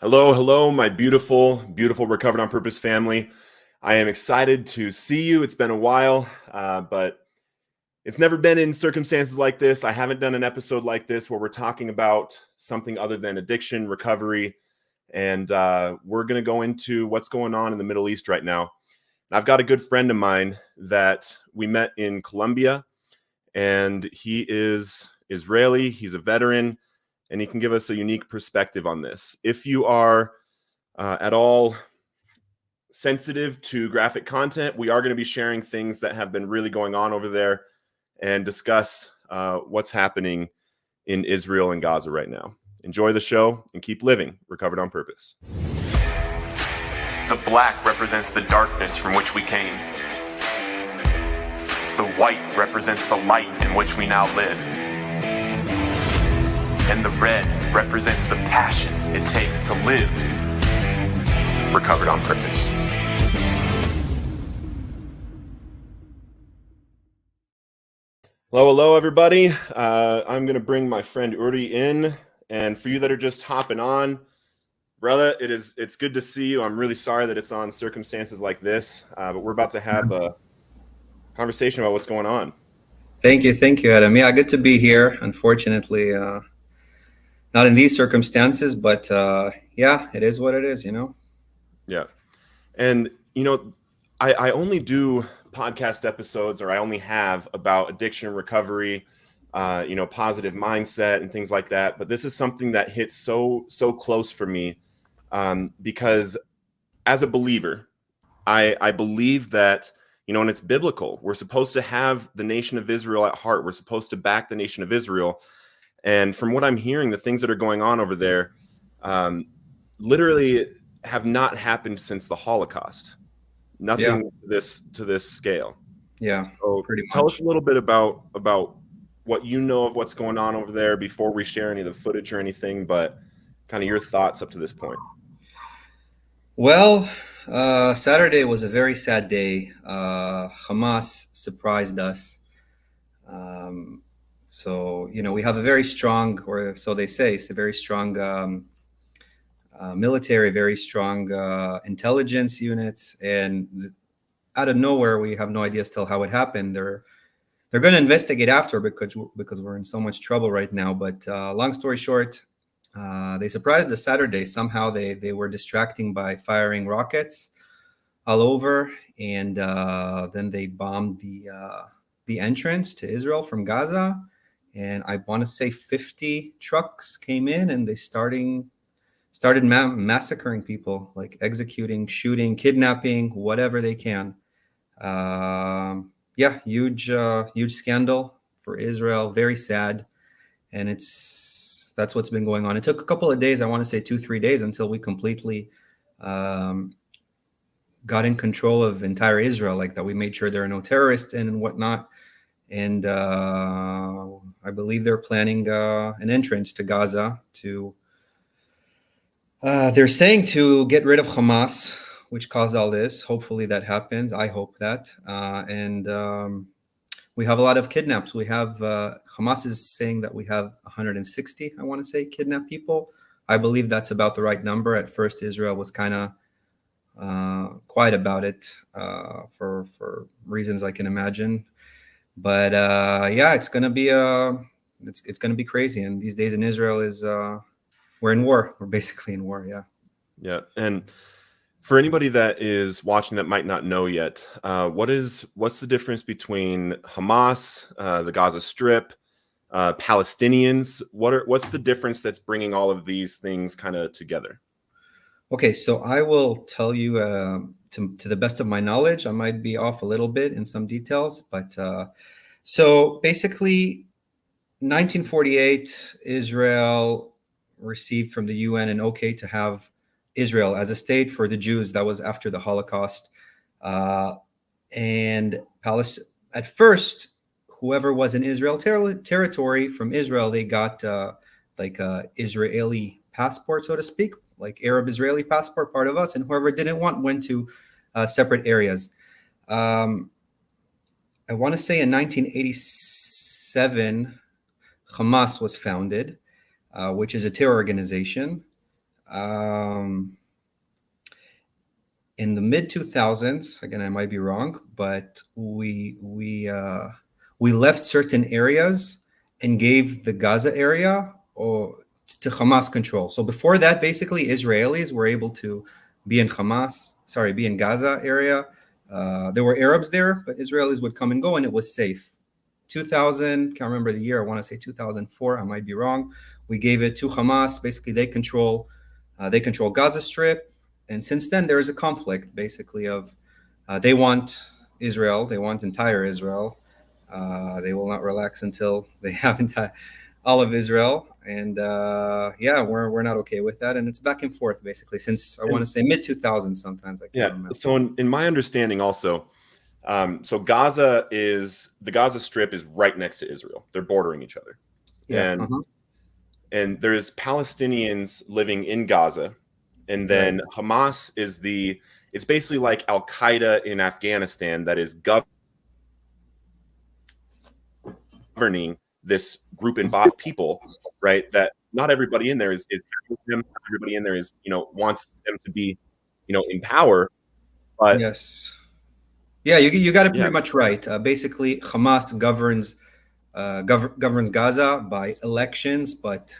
Hello, hello, my beautiful, beautiful Recovered on Purpose family. I am excited to see you. It's been a while, but it's never been in circumstances like this. I haven't done an episode like this where we're talking about something other than addiction, recovery, and we're going to go into what's going on in the Middle East right now. I've got a good friend of mine that we met in Colombia, and he is Israeli. He's a veteran, and he can give us a unique perspective on this. If you are at all sensitive to graphic content, we are going to be sharing things that have been really going on over there and discuss what's happening in Israel and Gaza right now. Enjoy the show and keep living Recovered on Purpose. The black represents the darkness from which we came. The white represents the light in which we now live. And the red represents the passion it takes to live Recovered on Purpose. Hello, everybody. I'm going to bring my friend Uri in. And for you that are just hopping on, brother, it's good to see you. I'm really sorry that it's on circumstances like this, but we're about to have a conversation about what's going on. Thank you, Adam. Yeah, good to be here. Unfortunately, not in these circumstances, but yeah, it is what it is, you know? Yeah. And, you know, I only do podcast episodes, or I only have about addiction and recovery, positive mindset and things like that. But this is something that hits so close for me because as a believer, I believe that, and it's biblical. We're supposed to have the nation of Israel at heart. We're supposed to back the nation of Israel. And from what I'm hearing, the things that are going on over there literally have not happened since the Holocaust. Nothing to this scale. Yeah. So tell us a little bit about what you know of what's going on over there before we share any of the footage or anything, but kind of your thoughts up to this point. Well, Saturday was a very sad day. Hamas surprised us. So, we have a very strong, or so they say, it's a very strong military, very strong intelligence units, and out of nowhere, we have no idea still how it happened. They're going to investigate after because we're in so much trouble right now. But long story short, they surprised us Saturday. Somehow they were distracting by firing rockets all over, and then they bombed the entrance to Israel from Gaza. And I want to say 50 trucks came in, and they started massacring people, like executing, shooting, kidnapping, whatever they can. Huge scandal for Israel. Very sad, and that's what's been going on. It took a couple of days. I want to say 2-3 days until we completely got in control of entire Israel, like that. We made sure there are no terrorists in and whatnot. And I believe they're planning an entrance to Gaza to. They're saying to get rid of Hamas, which caused all this. Hopefully that happens. I hope that. And we have a lot of kidnaps. We have Hamas is saying that we have 160, I want to say, kidnapped people. I believe that's about the right number. At first, Israel was kind of quiet about it for reasons I can imagine. But it's going to be it's going to be crazy. And these days in Israel is we're in war. We're basically in war. Yeah. Yeah. And for anybody that is watching that might not know yet, what's the difference between Hamas, the Gaza Strip, Palestinians? What's the difference that's bringing all of these things kind of together? Okay, so I will tell you to the best of my knowledge. I might be off a little bit in some details, but so basically, 1948, Israel received from the UN an okay to have Israel as a state for the Jews. That was after the Holocaust. And at first, whoever was in Israel territory from Israel, they got like a Israeli passport, so to speak, like Arab Israeli passport, part of us. And whoever didn't want went to separate areas. I want to say in 1987, Hamas was founded, which is a terror organization. Um, in the mid 2000s, again, I might be wrong, but we left certain areas and gave the Gaza area or to Hamas control. So before that, basically, Israelis were able to be in be in Gaza area. There were Arabs there, but Israelis would come and go, and it was safe. 2000, can't remember the year. I want to say 2004. I might be wrong. We gave it to Hamas. Basically, they control Gaza Strip, and since then there is a conflict. Basically, of they want Israel. They want entire Israel. They will not relax until they have all of Israel. And yeah, we're not okay with that. And it's back and forth basically since I want to say mid 2000s. Sometimes I can't remember. So in my understanding, also, so the Gaza Strip is right next to Israel. They're bordering each other. Yeah. And there's Palestinians living in Gaza, and then Hamas is it's basically like Al Qaeda in Afghanistan that is governing this group and body of people, right? That not everybody in there is them. Everybody in there is, wants them to be, in power. But yes, yeah, you got it pretty much right. Basically, Hamas governs Gaza by elections, but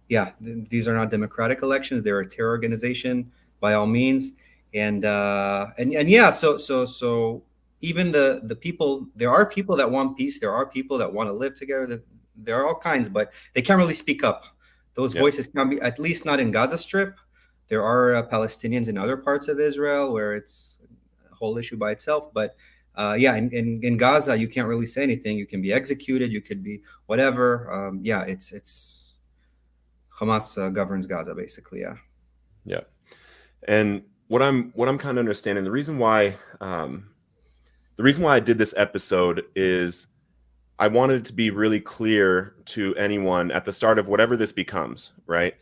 yeah, these are not democratic elections. They're a terror organization by all means, and yeah. So even the people, there are people that want peace. There are people that want to live together. There are all kinds, but they can't really speak up. Those voices can't be, at least not in Gaza Strip. There are Palestinians in other parts of Israel where it's a whole issue by itself, but. Yeah, in Gaza, you can't really say anything. You can be executed. You could be whatever. Yeah, it's Hamas governs Gaza, basically. Yeah. Yeah, and what I'm kind of understanding, the reason why I did this episode is I wanted it to be really clear to anyone at the start of whatever this becomes. Right.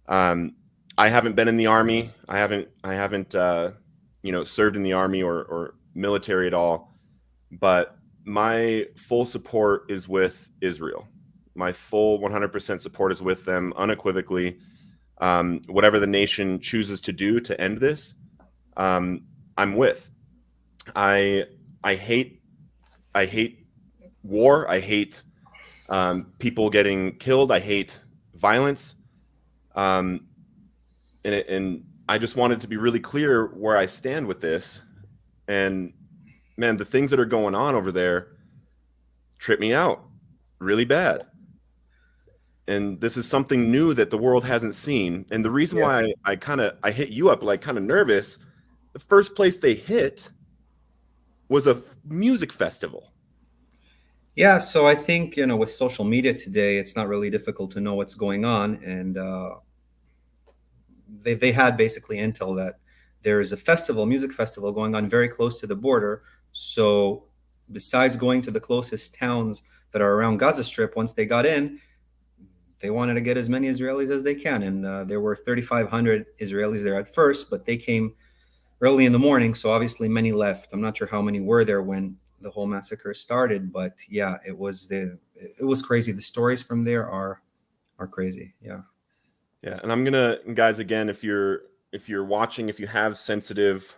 I haven't been in the army. I haven't served in the army or military at all, but my full support is with Israel. My full 100% support is with them unequivocally. Whatever the nation chooses to do to end this, I'm with. I hate war. I hate people getting killed. I hate violence. And I just wanted to be really clear where I stand with this. And man, the things that are going on over there trip me out really bad. And this is something new that the world hasn't seen. And the reason why I hit you up like kind of nervous, the first place they hit was a music festival. Yeah, so I think, with social media today, it's not really difficult to know what's going on. And they had basically intel that there is a music festival going on very close to the border. So besides going to the closest towns that are around Gaza Strip, once they got in, they wanted to get as many Israelis as they can. And there were 3,500 Israelis there at first, but they came early in the morning. So obviously many left. I'm not sure how many were there when the whole massacre started, but yeah, it was crazy. The stories from there are crazy. Yeah. Yeah. And I'm going to, guys, again, if you're watching, if you have sensitive,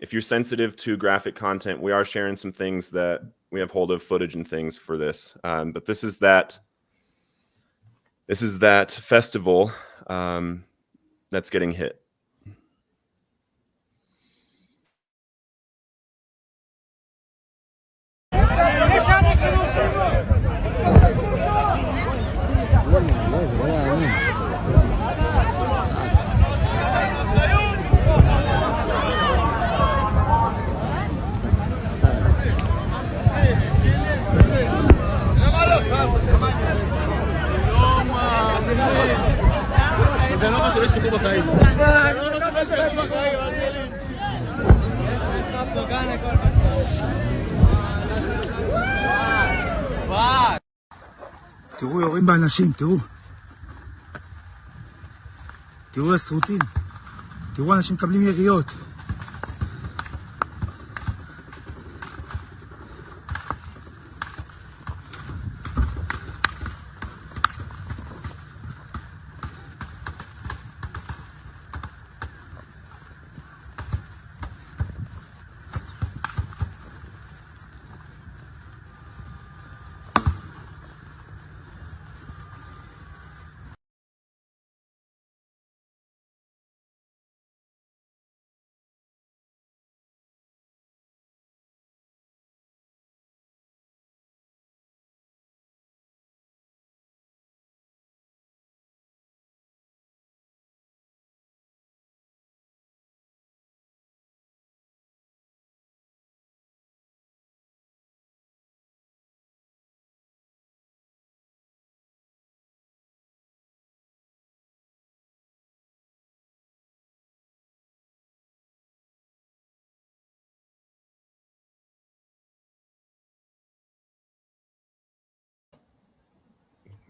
if you're sensitive to graphic content, we are sharing some things that we have hold of, footage and things for this. But this is that festival that's getting hit. תראו, יורים באנשים, תראו. תראו הסרוטים. תראו, אנשים מקבלים יריות.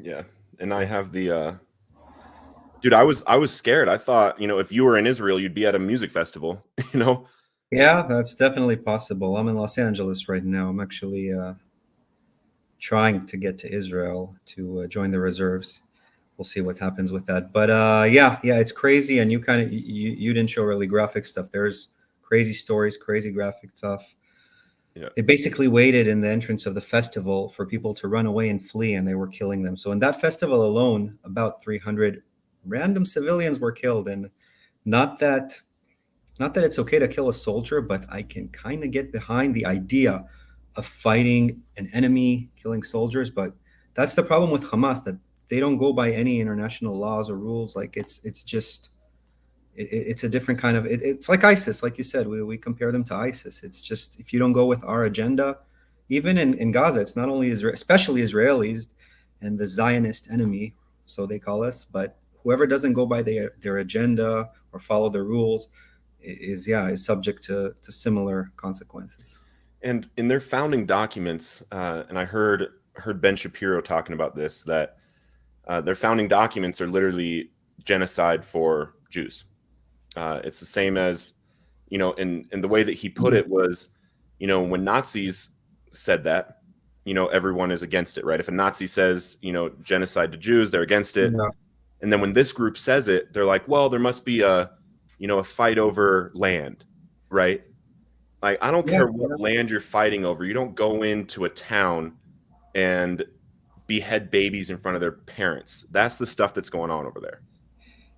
Yeah. And I have the dude, I was scared. I thought, if you were in Israel, you'd be at a music festival, you know? Yeah, that's definitely possible. I'm in Los Angeles right now. I'm actually trying to get to Israel to join the reserves. We'll see what happens with that. But yeah, it's crazy. And you didn't show really graphic stuff. There's crazy stories, crazy graphic stuff. Yeah. They basically waited in the entrance of the festival for people to run away and flee, and they were killing them. So in that festival alone, about 300 random civilians were killed. And not that not that it's okay to kill a soldier, but I can kind of get behind the idea of fighting an enemy, killing soldiers. But that's the problem with Hamas, that they don't go by any international laws or rules. Like it's just it's a different kind of it's like ISIS, like you said. We compare them to ISIS. It's just, if you don't go with our agenda, even in Gaza, it's not only Israel, especially Israelis and the Zionist enemy, so they call us, but whoever doesn't go by their agenda or follow the rules is subject to similar consequences. And in their founding documents, and I heard Ben Shapiro talking about this, that their founding documents are literally genocide for Jews. It's the same as, and the way that he put it was, when Nazis said that, everyone is against it, right? If a Nazi says, genocide to Jews, they're against it. Yeah. And then when this group says it, they're like, well, there must be a fight over land, right? Like, I don't Yeah, care what land you're fighting over. You don't go into a town and behead babies in front of their parents. That's the stuff that's going on over there.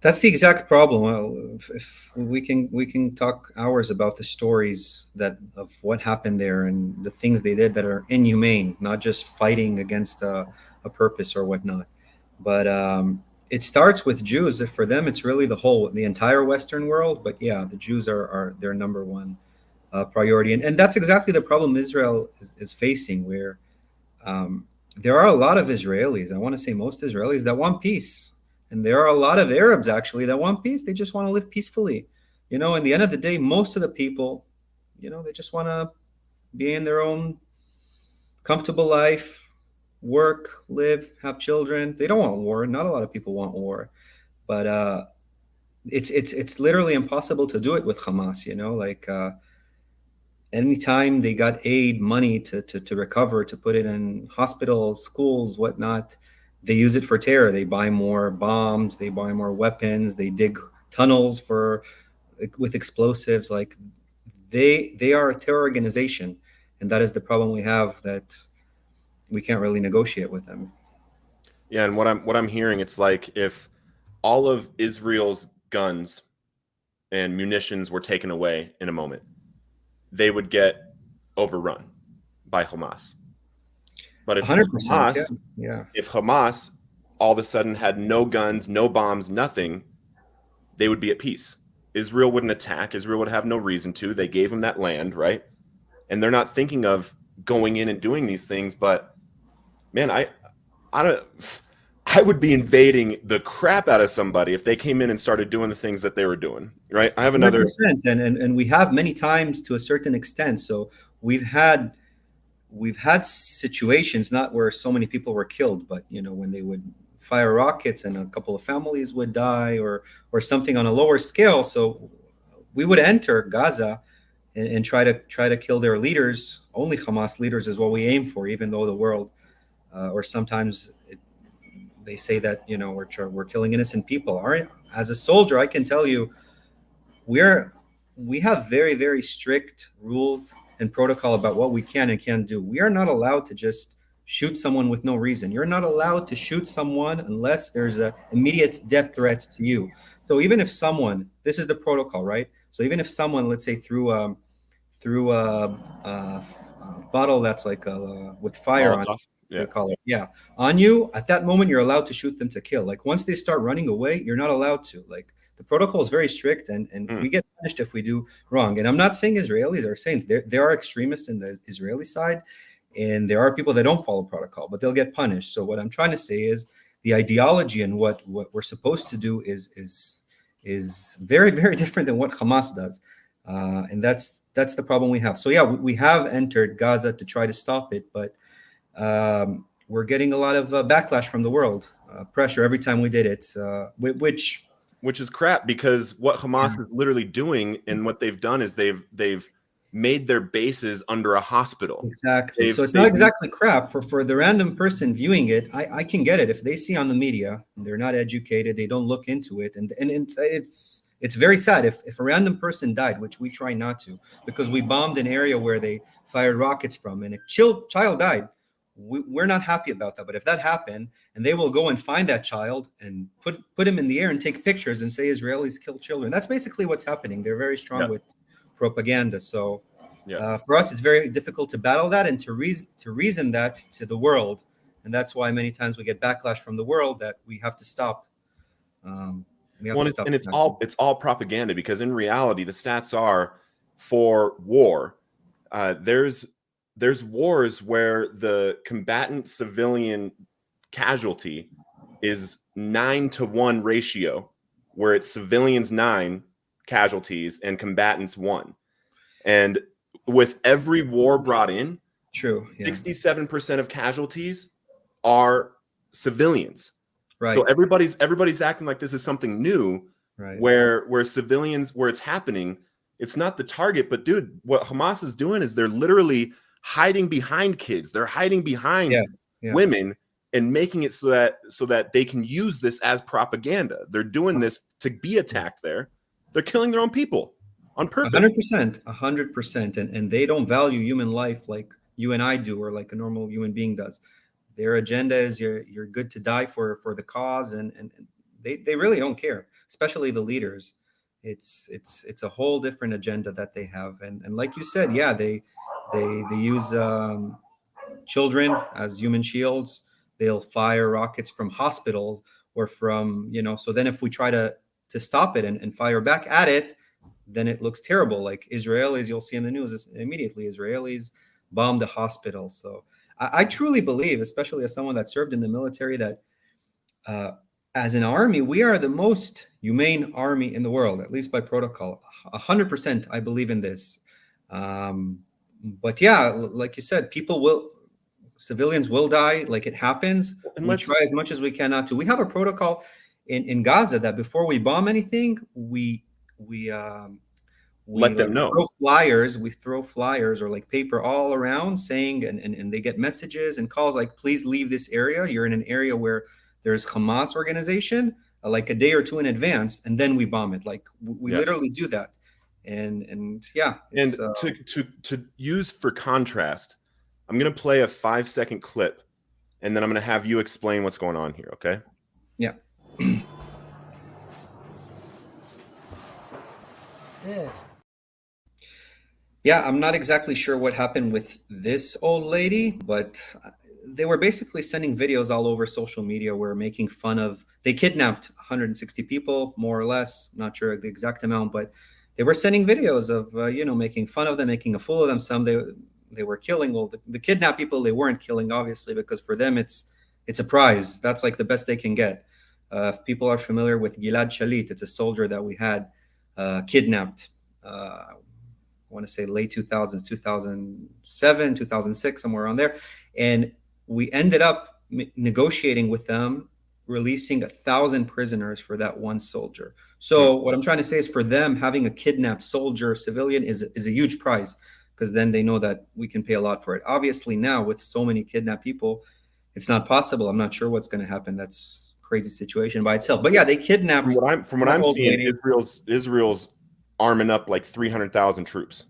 that's the exact problem. If we can talk hours about the stories that of what happened there and the things they did that are inhumane, not just fighting against a purpose or whatnot. But it starts with Jews. For them, it's really the entire Western world. But yeah, the Jews are their number one priority, and that's exactly the problem Israel is facing, where um, there are a lot of Israelis, I want to say most Israelis, that want peace. And there are a lot of Arabs actually that want peace. They just want to live peacefully. In the end of the day, most of the people, they just want to be in their own comfortable life, work, live, have children. They don't want war. Not a lot of people want war. But it's literally impossible to do it with Hamas, like anytime they got aid money to recover, to put it in hospitals, schools, whatnot, they use it for terror. They buy more bombs, they buy more weapons, they dig tunnels with explosives. Like they are a terror organization, and that is the problem we have, that we can't really negotiate with them. Yeah, and what I'm hearing, it's like if all of Israel's guns and munitions were taken away in a moment, they would get overrun by Hamas. But if 100%. Yeah. Hamas, Yeah. if Hamas all of a sudden had no guns, no bombs, nothing, they would be at peace. Israel wouldn't attack. Israel would have no reason to. They gave them that land, right? And they're not thinking of going in and doing these things. But man, I don't. I would be invading the crap out of somebody if they came in and started doing the things that they were doing, right? I have another. 100%. And we have many times to a certain extent. So we've had situations, not where so many people were killed, but when they would fire rockets and a couple of families would die, or something on a lower scale. So we would enter Gaza and try to kill their leaders. Only Hamas leaders is what we aim for, even though the world or sometimes they say that we're killing innocent people. All right, as a soldier, I can tell you we have very, very strict rules and protocol about what we can and can't do. We are not allowed to just shoot someone with no reason. You're not allowed to shoot someone unless there's an immediate death threat to you. So even if someone, this is the protocol, right? So even if someone, let's say, through a bottle that's like with fire on it, Yeah. they call it, yeah, on you, at that moment, you're allowed to shoot them to kill. Like once they start running away, you're not allowed to. Like the protocol is very strict, and we get punished if we do wrong. And I'm not saying Israelis are saints. There are extremists in the Israeli side, and there are people that don't follow protocol, but they'll get punished. So what I'm trying to say is the ideology and what we're supposed to do is very, very different than what Hamas does, and that's the problem we have. So yeah, we have entered Gaza to try to stop it, but we're getting a lot of backlash from the world, pressure every time we did it, which is crap, because what Hamas is literally doing and what they've done is they've made their bases under a hospital. Exactly. So it's not exactly crap for the random person viewing it. I can get it if they see on the media, they're not educated, they don't look into it, and it's very sad if a random person died, which we try not to, because we bombed an area where they fired rockets from, and a child died. We're not happy about that. But if that happened, and they will go and find that child and put him in the air and take pictures and say Israelis kill children, that's basically what's happening. They're very strong with propaganda. So for us, it's very difficult to battle that and to reason that to the world, and that's why many times we get backlash from the world that we have to stop. It's all propaganda, because in reality, the stats are for war. There's wars where the combatant civilian casualty is 9-to-1 ratio, where it's civilians 9 casualties and combatants 1. And with every war brought in, 67% of casualties are civilians. Right. So everybody's acting like this is something new, right? Where civilians, where it's happening, it's not the target. But dude, what Hamas is doing is they're literally hiding behind kids. They're hiding behind women and making it so that they can use this as propaganda. They're doing this to be attacked there. They're killing their own people on purpose. 100%. And they don't value human life like you and I do, or like a normal human being does. Their agenda is you're good to die for the cause, and they really don't care, especially the leaders. It's a whole different agenda that they have, and like you said, they use children as human shields. They'll fire rockets from hospitals or from, so then if we try to stop it and fire back at it, then it looks terrible. Like Israelis, you'll see in the news immediately, Israelis bombed a hospital. So I truly believe, especially as someone that served in the military, that as an army, we are the most humane army in the world, at least by protocol. 100%, I believe in this. But like you said, civilians will die, like it happens. And we try as much as we can not to. We have a protocol in Gaza that before we bomb anything, we let them know. We throw flyers or like paper all around saying, and they get messages and calls like, please leave this area. You're in an area where there's Hamas organization, like a day or two in advance, and then we bomb it. Like we literally do that. And to use for contrast, I'm going to play a 5-second clip, and then I'm going to have you explain what's going on here. Okay? Yeah. Yeah, I'm not exactly sure what happened with this old lady, but they were basically sending videos all over social media where making fun of, they kidnapped 160 people, more or less, not sure the exact amount, but they were sending videos of, making fun of them, making a fool of them. Some they were killing. Well, the kidnapped people, they weren't killing, obviously, because for them, it's a prize. That's like the best they can get. If people are familiar with Gilad Shalit, it's a soldier that we had kidnapped. I want to say late 2000s, 2007, 2006, somewhere around there. And we ended up negotiating with them, releasing 1,000 prisoners for that one soldier. So what I'm trying to say is, for them, having a kidnapped soldier, civilian, is a huge prize, because then they know that we can pay a lot for it. Obviously now, with so many kidnapped people, it's not possible. I'm not sure what's going to happen. That's a crazy situation by itself. But they kidnapped. From what I'm seeing, Israel's arming up like 300,000 troops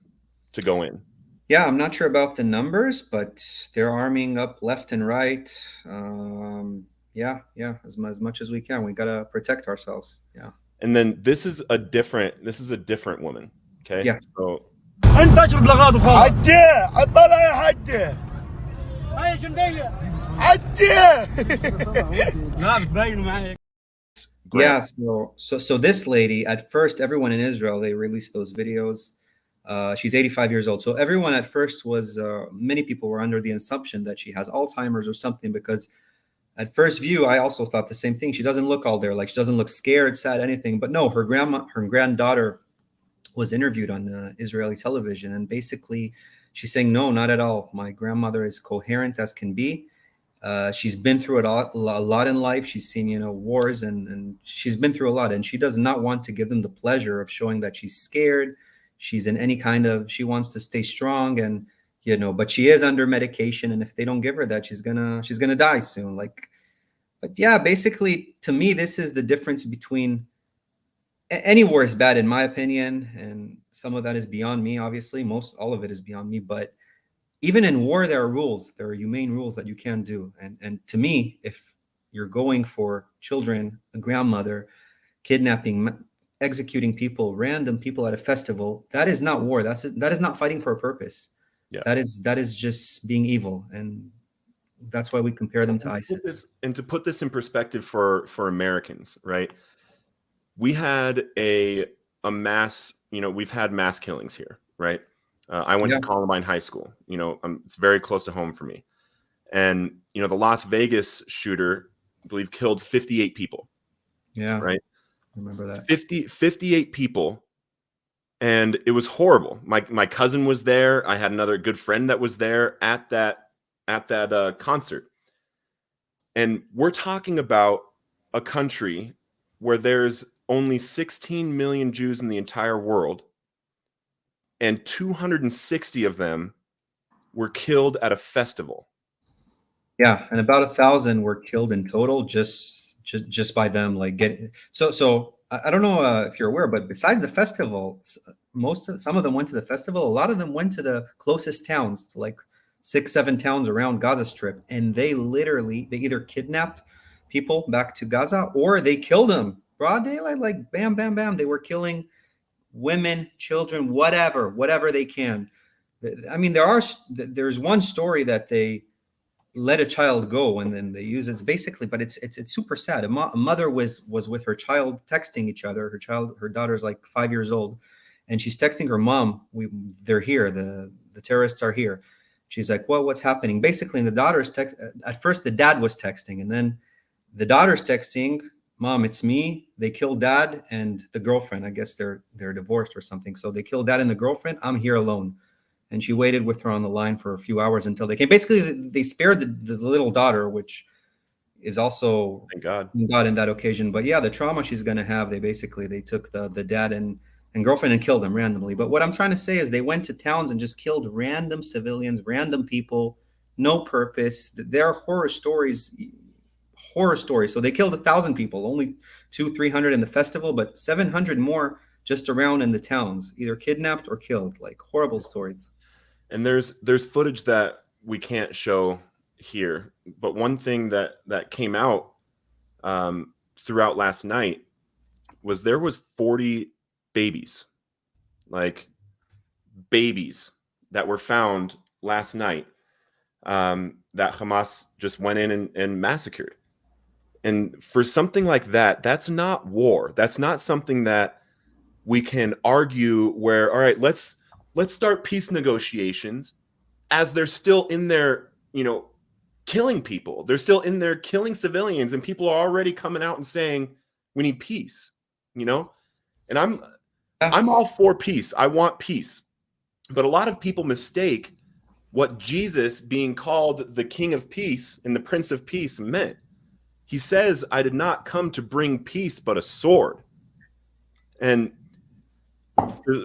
to go in. Yeah, I'm not sure about the numbers, but they're arming up left and right. As much as we can. We gotta protect ourselves. Yeah. And then this is a different woman. Okay. Yeah. So انت اشرب لغاد وخلاص. عديه عطلها يا حجه. هاي جنديه. عديه. لا بتبين معي. Yeah, so this lady, at first, everyone in Israel, they released those videos. She's 85 years old. So everyone at first was, many people were under the assumption that she has Alzheimer's or something, because at first view, I also thought the same thing. She doesn't look all there. Like, she doesn't look scared, sad, anything. But no, her granddaughter was interviewed on Israeli television. And basically she's saying, no, not at all. My grandmother is coherent as can be. She's been through it a lot in life. She's seen, wars, and she's been through a lot. And she does not want to give them the pleasure of showing that she's scared. She's in any kind of, she wants to stay strong, and but she is under medication. And if they don't give her that, she's gonna die soon. But yeah, basically, to me, this is the difference between any war is bad in my opinion, and some of that is beyond me. Obviously, all of it is beyond me, but even in war, there are rules. There are humane rules that you can't do. And to me, if you're going for children, a grandmother, kidnapping, executing people, random people at a festival, that is not war. That is not fighting for a purpose. Yeah. That is just being evil. And that's why we compare them to ISIS. And to put this in perspective for Americans, right? We had a mass, we've had mass killings here, right? I went to Columbine High School. It's very close to home for me. And, the Las Vegas shooter, I believe, killed 58 people. Yeah. Right? I remember that. 58 people. And it was horrible. My cousin was there. I had another good friend that was there at that concert. And we're talking about a country where there's only 16 million Jews in the entire world, and 260 of them were killed at a festival. Yeah, and about 1,000 were killed in total just by them So I don't know if you're aware, but besides the festival, some of them went to the festival. A lot of them went to the closest towns, to like 6-7 towns around Gaza Strip, and they either kidnapped people back to Gaza or they killed them broad daylight, like bam, bam, bam. They were killing women, children, whatever they can. I mean, there's one story that they let a child go and then they use it basically, but it's super sad. A mother was with her child texting each other. Her daughter's like 5 years old, and she's texting her mom. They're here. The terrorists are here. She's like, what's happening? Basically, and the daughter's text. At first, the dad was texting, and then the daughter's texting, Mom, it's me. They killed Dad and the girlfriend. I guess they're divorced or something. So they killed Dad and the girlfriend. I'm here alone. And she waited with her on the line for a few hours until they came. Basically, they spared the little daughter, which is also thank God in that occasion. But yeah, the trauma she's going to have, they took the dad and girlfriend and killed them randomly. But what I'm trying to say is they went to towns and just killed random civilians, random people, no purpose. There are horror stories. So they killed 1,000 people, only 200-300 in the festival, but 700 more just around in the towns, either kidnapped or killed. Like horrible stories. And there's footage that we can't show here, but one thing that came out throughout last night was there was 40 babies, like babies that were found last night that Hamas just went in and massacred. And for something like that, that's not war. That's not something that we can argue where, all right, let's start peace negotiations as they're still in there, killing people. They're still in there killing civilians, and people are already coming out and saying we need peace, And I'm all for peace. I want peace. But a lot of people mistake what Jesus being called the King of Peace and the Prince of Peace meant. He says, I did not come to bring peace, but a sword. And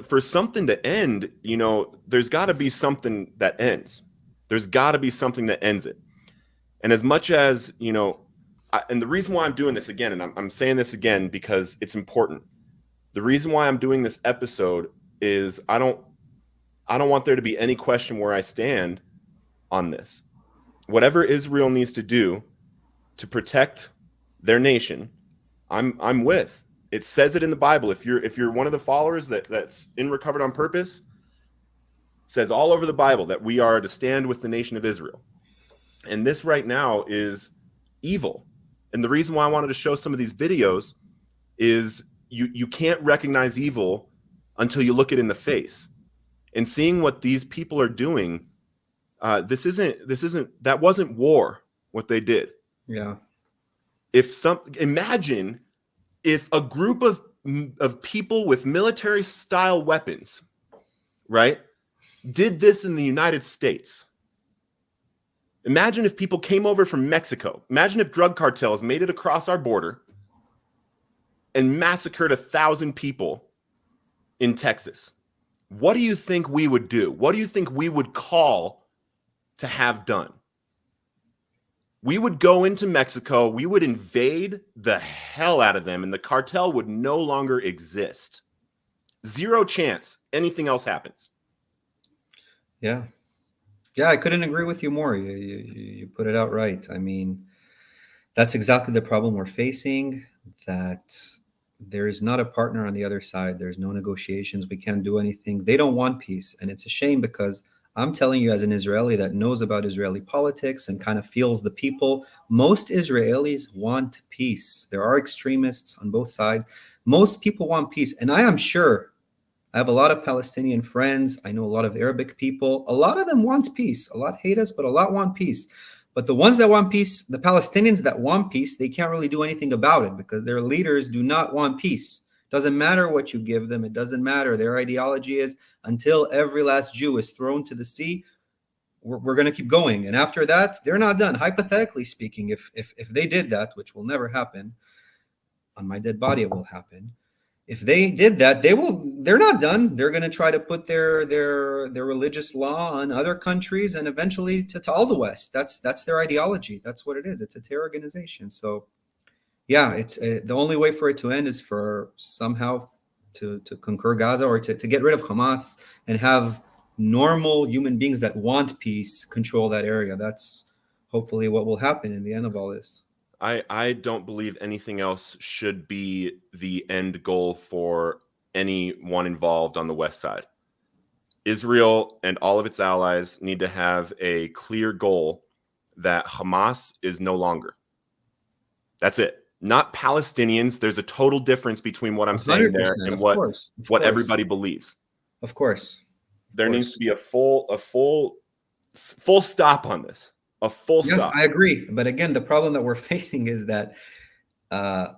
for something to end, there's got to be something that ends. There's got to be something that ends it. And as much as, and the reason why I'm doing this again, and I'm saying this again because it's important. The reason why I'm doing this episode is I don't want there to be any question where I stand on this. Whatever Israel needs to do to protect their nation, I'm with. It says it in the Bible. If you're one of the followers that's in Recovered on Purpose, it says all over the Bible that we are to stand with the nation of Israel. And this right now is evil. And the reason why I wanted to show some of these videos is you can't recognize evil until you look it in the face. And seeing what these people are doing, that wasn't war, what they did. Yeah. Imagine if a group of people with military style weapons, right, did this in the United States. Imagine if people came over from Mexico. Imagine if drug cartels made it across our border and massacred 1,000 people in Texas. What do you think we would do? What do you think we would call to have done? We would go into Mexico, we would invade the hell out of them, and the cartel would no longer exist. Zero chance anything else happens. Yeah. Yeah, I couldn't agree with you more. You put it out right. I mean, that's exactly the problem we're facing, that there is not a partner on the other side. There's no negotiations. We can't do anything. They don't want peace. And it's a shame, because I'm telling you, as an Israeli that knows about Israeli politics and kind of feels the people, most Israelis want peace. There are extremists on both sides. Most people want peace. And I am sure, I have a lot of Palestinian friends. I know a lot of Arabic people. A lot of them want peace. A lot hate us, but a lot want peace. But the ones that want peace, the Palestinians that want peace, they can't really do anything about it, because their leaders do not want peace. Doesn't matter what you give them. It doesn't matter. Their ideology is, until every last Jew is thrown to the sea, we're going to keep going. And after that, they're not done. Hypothetically speaking, if they did that, which will never happen, on my dead body it will happen. If they did that, they're not done. They're going to try to put their religious law on other countries, and eventually to all the West. That's their ideology. That's what it is. It's a terror organization. So yeah, it's the only way for it to end is for somehow to conquer Gaza, or to get rid of Hamas and have normal human beings that want peace control that area. That's hopefully what will happen in the end of all this. I don't believe anything else should be the end goal for anyone involved on the West side. Israel and all of its allies need to have a clear goal that Hamas is no longer. That's it. Not Palestinians. There's a total difference between what I'm saying there and what everybody believes. Of course. There needs to be a full stop on this. A full stop. I agree. But again, the problem that we're facing is that a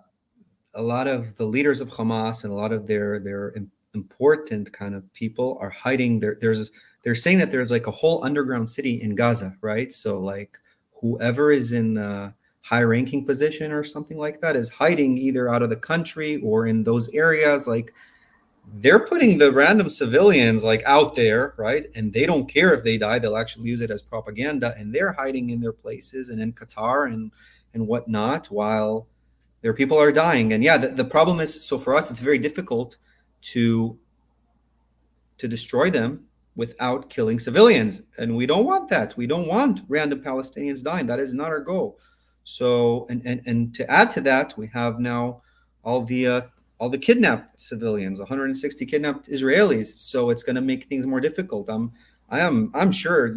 lot of the leaders of Hamas and a lot of their important kind of people are hiding. They're saying that there's like a whole underground city in Gaza, right? So like whoever is in a high-ranking position or something like that is hiding either out of the country or in those areas. Like they're putting the random civilians like out there, right? And they don't care if they die. They'll actually use it as propaganda, and they're hiding in their places and in Qatar and whatnot while their people are dying. And yeah, the problem is, so for us, it's very difficult to destroy them without killing civilians. And we don't want that. We don't want random Palestinians dying. That is not our goal. So, and to add to that, we have now all the kidnapped civilians, 160 kidnapped Israelis. So it's going to make things more difficult. I'm sure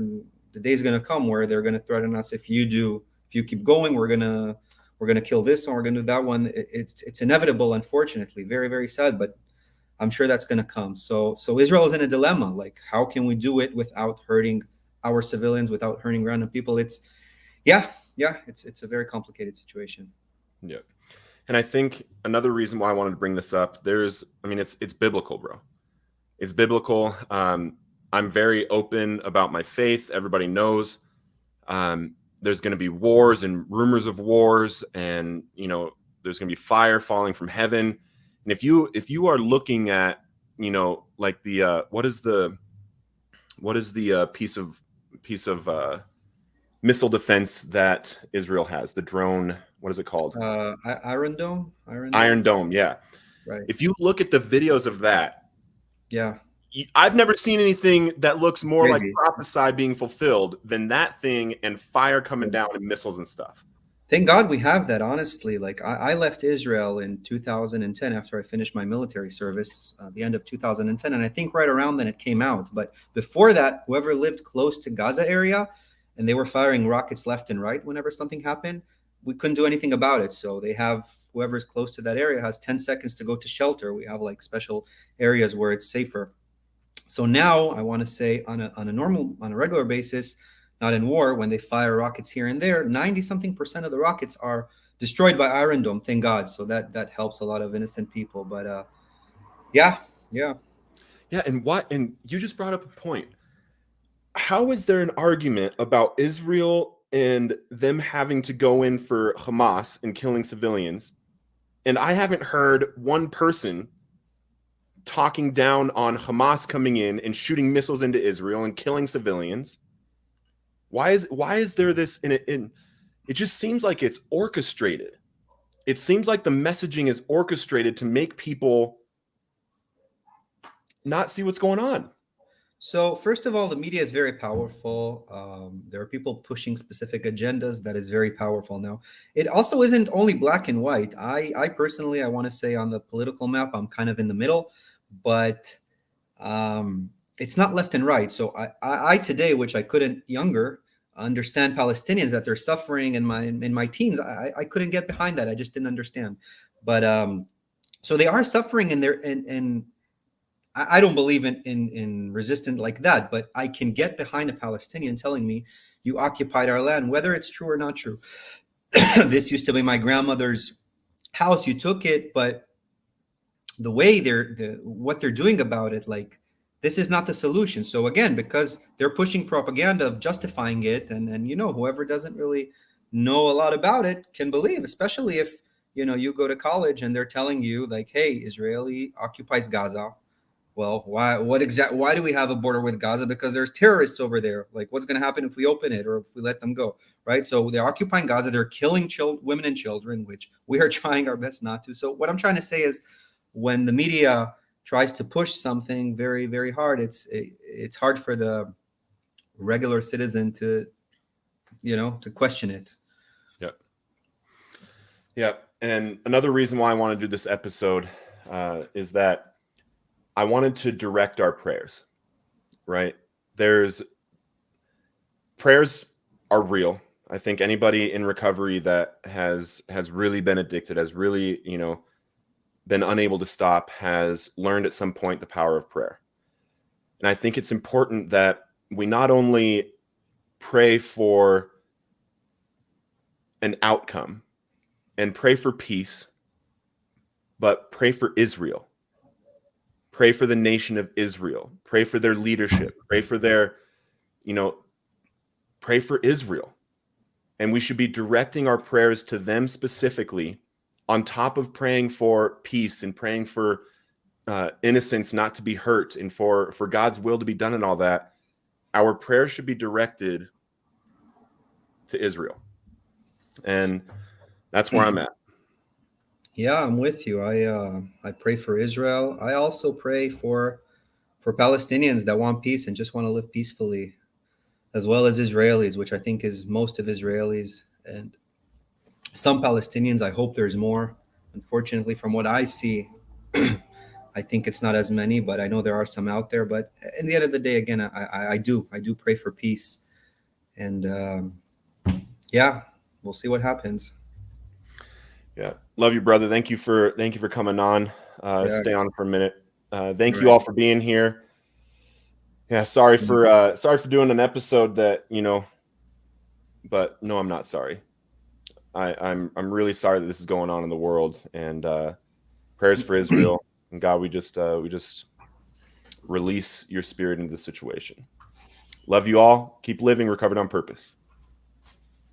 the day is going to come where they're going to threaten us. If you keep going, we're going to kill this and we're going to do that one. It's inevitable, unfortunately. Very, very sad, but I'm sure that's going to come. So Israel is in a dilemma. Like, how can we do it without hurting our civilians, without hurting random people? It's a very complicated situation. Yeah. And I think another reason why I wanted to bring this up, it's biblical, bro. It's biblical. I'm very open about my faith. Everybody knows there's going to be wars and rumors of wars, and there's going to be fire falling from heaven. And if you are looking at like the what is the piece of missile defense that Israel has, the drone, what is it called? Iron Dome. Iron Dome, yeah. Right. If you look at the videos of that, yeah, I've never seen anything that looks more like prophesy being fulfilled than that thing, and fire coming down and missiles and stuff. Thank God we have that, honestly. Like I left Israel in 2010 after I finished my military service, the end of 2010. And I think right around then it came out. But before that, whoever lived close to Gaza area, and they were firing rockets left and right whenever something happened, we couldn't do anything about it. So they have, whoever's close to that area has 10 seconds to go to shelter. We have like special areas where it's safer. So now I want to say on a regular basis, not in war, when they fire rockets here and there, 90-something% of the rockets are destroyed by Iron Dome, thank God. So that helps a lot of innocent people. But yeah. And you just brought up a point. How is there an argument about Israel and them having to go in for Hamas and killing civilians. And I haven't heard one person talking down on Hamas coming in and shooting missiles into Israel and killing civilians. Why is there this it just seems like it's orchestrated. It seems like the messaging is orchestrated to make people not see what's going on. So first of all, the media is very powerful. There are people pushing specific agendas that is very powerful now. It also isn't only black and white. I personally, I want to say on the political map, I'm kind of in the middle, but it's not left and right. So I today, which I couldn't younger, understand Palestinians that they're suffering in my teens. I couldn't get behind that. I just didn't understand. But so they are suffering and I don't believe in resistance like that, but I can get behind a Palestinian telling me you occupied our land, whether it's true or not true. This used to be my grandmother's house. You took it, but the way what they're doing about it, like, this is not the solution. So again, because they're pushing propaganda of justifying it, and whoever doesn't really know a lot about it can believe, especially if you go to college and they're telling you like, hey, Israeli occupies Gaza. Well, why do we have a border with Gaza? Because there's terrorists over there. Like, what's going to happen if we open it or if we let them go, right? So they're occupying Gaza. They're killing women and children, which we are trying our best not to. So what I'm trying to say is, when the media tries to push something very, very hard, it's hard for the regular citizen to question it. Yeah. And another reason why I want to do this episode is that I wanted to direct our prayers, right? Prayers are real. I think anybody in recovery that has really been addicted, has really, been unable to stop, has learned at some point the power of prayer. And I think it's important that we not only pray for an outcome and pray for peace, but pray for Israel. Pray for the nation of Israel. Pray for their leadership. Pray for pray for Israel. And we should be directing our prayers to them specifically, on top of praying for peace and praying for innocents not to be hurt and for God's will to be done and all that. Our prayers should be directed to Israel. And that's where I'm at. Yeah, I'm with you. I pray for Israel. I also pray for Palestinians that want peace and just want to live peacefully, as well as Israelis, which I think is most of Israelis, and some Palestinians. I hope there's more. Unfortunately, from what I see, I think it's not as many, but I know there are some out there. But in the end of the day, again, I do pray for peace, and yeah, we'll see what happens. Yeah. Love you, brother. Thank you for coming on. Stay on for a minute. Thank you all for being here. Yeah. Sorry for doing an episode that, but no, I'm not sorry. I'm really sorry that this is going on in the world, and prayers for Israel, and God, we just release your spirit into the situation. Love you all. Keep living recovered on purpose.